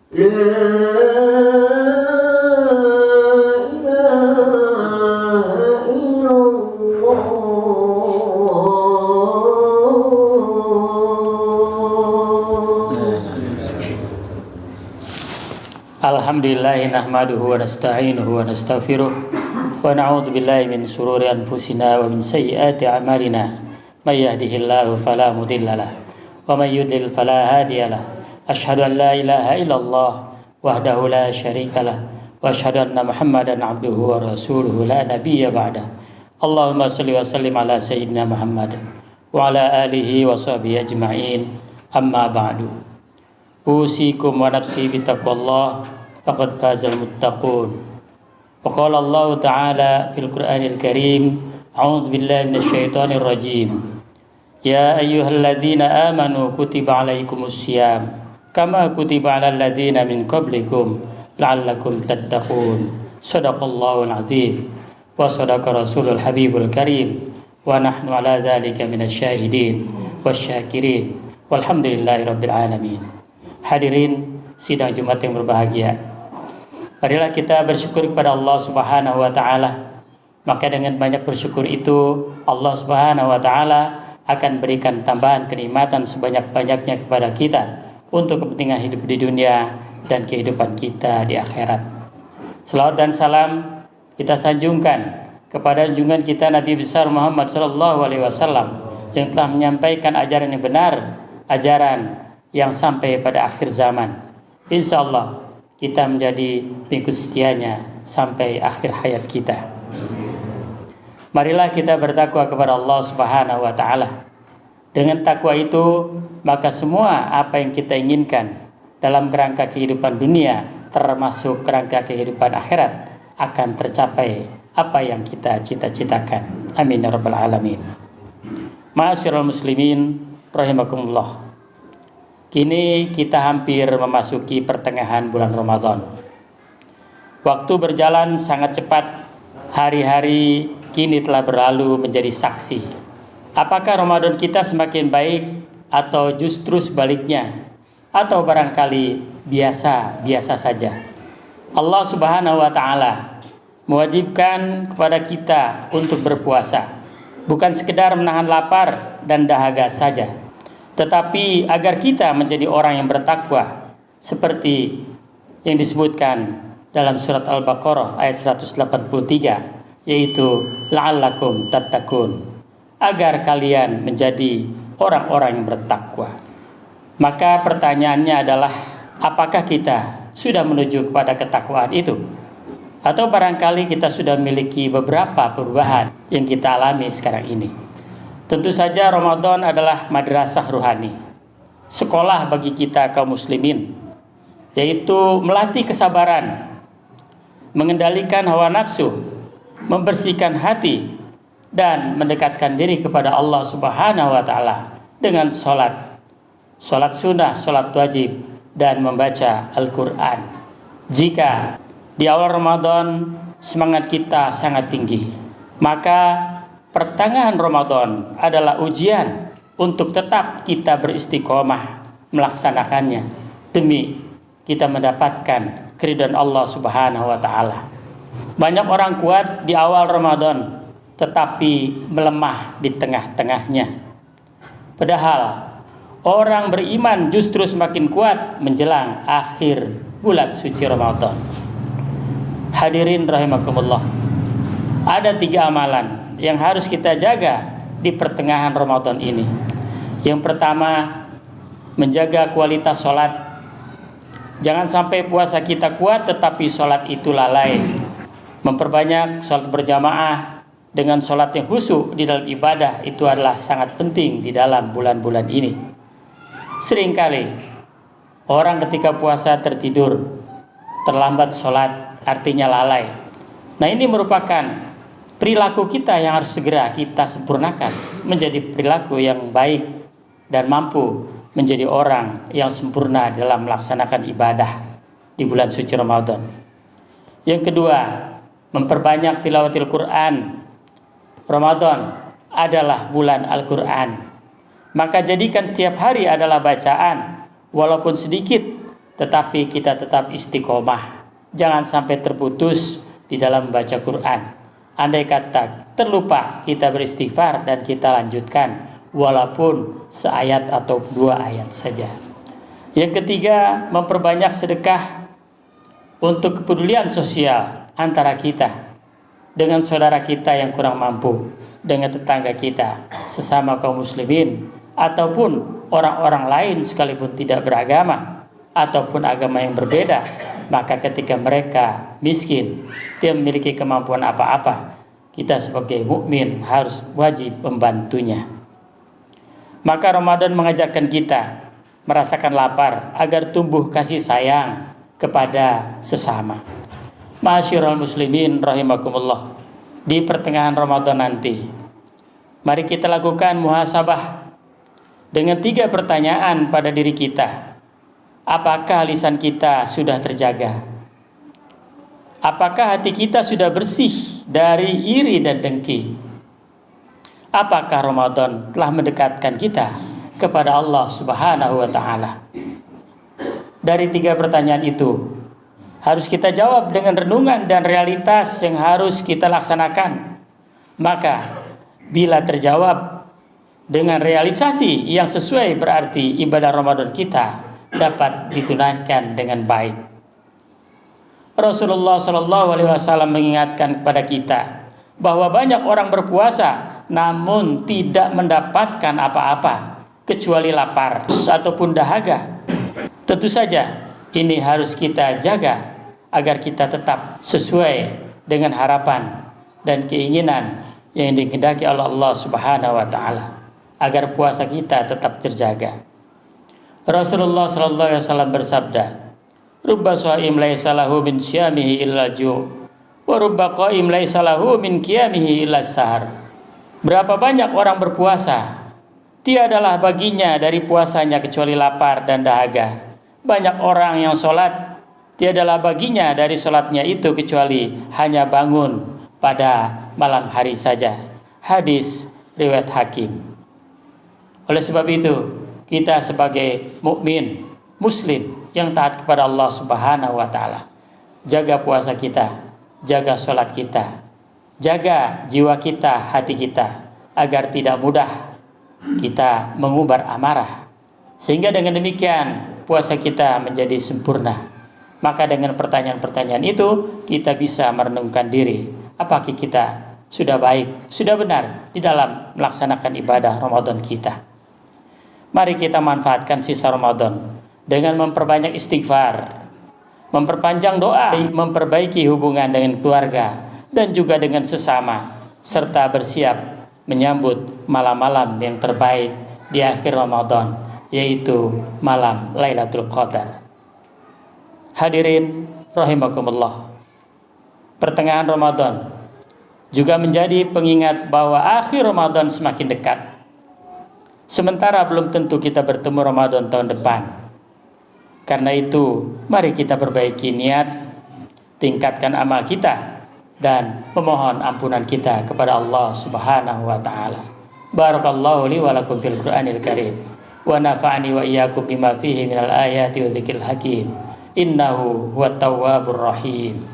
Alhamdulillahi nahmaduhu wa nasta'inuhu wa nastaghfiruh wa na'udzu billahi min shururi anfusina wa min sayyiati a'malina may yahdihillahu fala mudhillalah wa may yudlil fala hadiyalah asyhadu an la ilaha illallah wahdahu la syarikalah wa asyhadu anna Muhammadan abduhu wa rasuluhu la nabiyya ba'dah. Allahumma shalli wa sallim ala sayyidina Muhammad wa ala alihi wa sahbihi ajma'in. Amma ba'du. Usikum wa nafsi bitaqwallah faqad fazal muttaqun. Wa qala Allah ta'ala fil Qur'anil Karim, a'udzu billahi minasyaitonir rajim. Ya ayyuhalladzina amanu kutiba 'alaikumus syiyam kama kutiba 'alal ladzina min qablikum la'allakum tattaqun. Shadaqallahul 'azim wa shadaqa rasulul habibul karim wa nahnu 'ala dzalika minasyahidin wasyakirin. Walhamdulillahirabbil alamin. Hadirin sidang Jumat yang berbahagia, marilah kita bersyukur kepada Allah Subhanahu wa taala. Maka dengan banyak bersyukur itu, Allah Subhanahu wa taala akan berikan tambahan kenikmatan sebanyak-banyaknya kepada kita untuk kepentingan hidup di dunia dan kehidupan kita di akhirat. Salawat dan salam kita sanjungkan kepada junjungan kita Nabi besar Muhammad sallallahu alaihi wasallam yang telah menyampaikan ajaran yang benar, ajaran yang sampai pada akhir zaman. Insya Allah kita menjadi pengikut setianya sampai akhir hayat kita. Marilah kita bertakwa kepada Allah Subhanahu wa taala. Dengan takwa itu, maka semua apa yang kita inginkan dalam kerangka kehidupan dunia, termasuk kerangka kehidupan akhirat, akan tercapai apa yang kita cita-citakan. Amin ya rabbal alamin. Ma'asyiral muslimin rahimakumullah. Kini kita hampir memasuki pertengahan bulan Ramadan. Waktu berjalan sangat cepat. Hari-hari kini telah berlalu menjadi saksi. Apakah Ramadan kita semakin baik atau justru sebaliknya? Atau barangkali biasa-biasa saja? Allah Subhanahu wa taala mewajibkan kepada kita untuk berpuasa. Bukan sekedar menahan lapar dan dahaga saja, tetapi agar kita menjadi orang yang bertakwa seperti yang disebutkan dalam surat Al-Baqarah ayat 183, yaitu la'allakum tattaqun, agar kalian menjadi orang-orang yang bertakwa. Maka pertanyaannya adalah, apakah kita sudah menuju kepada ketakwaan itu? Atau barangkali kita sudah memiliki beberapa perubahan yang kita alami sekarang ini? Tentu saja Ramadan adalah madrasah ruhani, sekolah bagi kita kaum muslimin, yaitu melatih kesabaran, mengendalikan hawa nafsu, membersihkan hati, dan mendekatkan diri kepada Allah Subhanahu wa taala dengan salat sunnah, salat wajib, dan membaca Al-Quran. Jika di awal Ramadan semangat kita sangat tinggi, maka pertengahan Ramadan adalah ujian untuk tetap kita beristiqomah melaksanakannya demi kita mendapatkan keridhaan Allah Subhanahu wa taala. Banyak orang kuat di awal Ramadan tetapi melemah di tengah-tengahnya. Padahal orang beriman justru semakin kuat menjelang akhir bulan suci Ramadan. Hadirin rahimakumullah. Ada 3 amalan yang harus kita jaga di pertengahan Ramadan ini. Yang pertama, menjaga kualitas sholat. Jangan sampai puasa kita kuat tetapi sholat itu lalai. Memperbanyak sholat berjamaah dengan sholat yang khusyuk di dalam ibadah itu adalah sangat penting di dalam bulan-bulan ini. Seringkali orang ketika puasa tertidur, terlambat sholat, artinya lalai. Nah, ini merupakan perilaku kita yang harus segera kita sempurnakan menjadi perilaku yang baik dan mampu menjadi orang yang sempurna dalam melaksanakan ibadah di bulan suci Ramadan. Yang kedua, memperbanyak tilawatil Quran. Ramadan adalah bulan Al-Quran. Maka jadikan setiap hari adalah bacaan, walaupun sedikit, tetapi kita tetap istiqomah. Jangan sampai terputus di dalam membaca Quran. Andai kata terlupa, kita beristighfar dan kita lanjutkan walaupun seayat atau 2 ayat saja. Yang ketiga, memperbanyak sedekah untuk kepedulian sosial antara kita dengan saudara kita yang kurang mampu, dengan tetangga kita, sesama kaum muslimin, ataupun orang-orang lain sekalipun tidak beragama ataupun agama yang berbeda. Maka ketika mereka miskin, tidak memiliki kemampuan apa-apa, kita sebagai mukmin harus wajib membantunya. Maka Ramadan mengajarkan kita merasakan lapar agar tumbuh kasih sayang kepada sesama. Ma'asyiral muslimin rahimakumullah, di pertengahan Ramadan nanti, mari kita lakukan muhasabah dengan 3 pertanyaan pada diri kita. Apakah lisan kita sudah terjaga? Apakah hati kita sudah bersih dari iri dan dengki? Apakah Ramadan telah mendekatkan kita kepada Allah Subhanahu wa ta'ala? Dari 3 pertanyaan itu harus kita jawab dengan renungan dan realitas yang harus kita laksanakan. Maka bila terjawab dengan realisasi yang sesuai, berarti ibadah Ramadan kita dapat ditunaikan dengan baik. Rasulullah SAW mengingatkan kepada kita bahwa banyak orang berpuasa namun tidak mendapatkan apa-apa kecuali lapar ataupun dahaga. Tentu saja ini harus kita jaga agar kita tetap sesuai dengan harapan dan keinginan yang dikehendaki oleh Allah Subhanahu wa ta'ala, agar puasa kita tetap terjaga. Rasulullah SAW bersabda, "Rubba shaim laisa lahu min syamihi illa ju' wa rubba qaim laisa lahu min qiyamihi illa sahar." Berapa banyak orang berpuasa, tiadalah baginya dari puasanya kecuali lapar dan dahaga. Banyak orang yang sholat, tiadalah baginya dari sholatnya itu kecuali hanya bangun pada malam hari saja. Hadis riwayat Hakim. Oleh sebab itu, kita sebagai mukmin muslim yang taat kepada Allah Subhanahu wa ta'ala, jaga puasa kita, jaga sholat kita, jaga jiwa kita, hati kita, agar tidak mudah kita mengumbar amarah, sehingga dengan demikian puasa kita menjadi sempurna. Maka dengan pertanyaan-pertanyaan itu kita bisa merenungkan diri, apakah kita sudah baik, sudah benar di dalam melaksanakan ibadah Ramadan kita. Mari kita manfaatkan sisa Ramadan dengan memperbanyak istighfar, memperpanjang doa, memperbaiki hubungan dengan keluarga dan juga dengan sesama, serta bersiap menyambut malam-malam yang terbaik di akhir Ramadan, yaitu malam Lailatul Qadar. Hadirin rahimakumullah, pertengahan Ramadan juga menjadi pengingat bahwa akhir Ramadan semakin dekat. Sementara belum tentu kita bertemu Ramadan tahun depan. Karena itu, mari kita perbaiki niat, tingkatkan amal kita, dan memohon ampunan kita kepada Allah Subhanahu wa ta'ala. Barakallahu li wa lakum fil Qur'anil Karim, wa nafa'ani wa iyyakum bima fihi minal ayati wa dzikril hakim. Innahu huwat tawwabur rahim.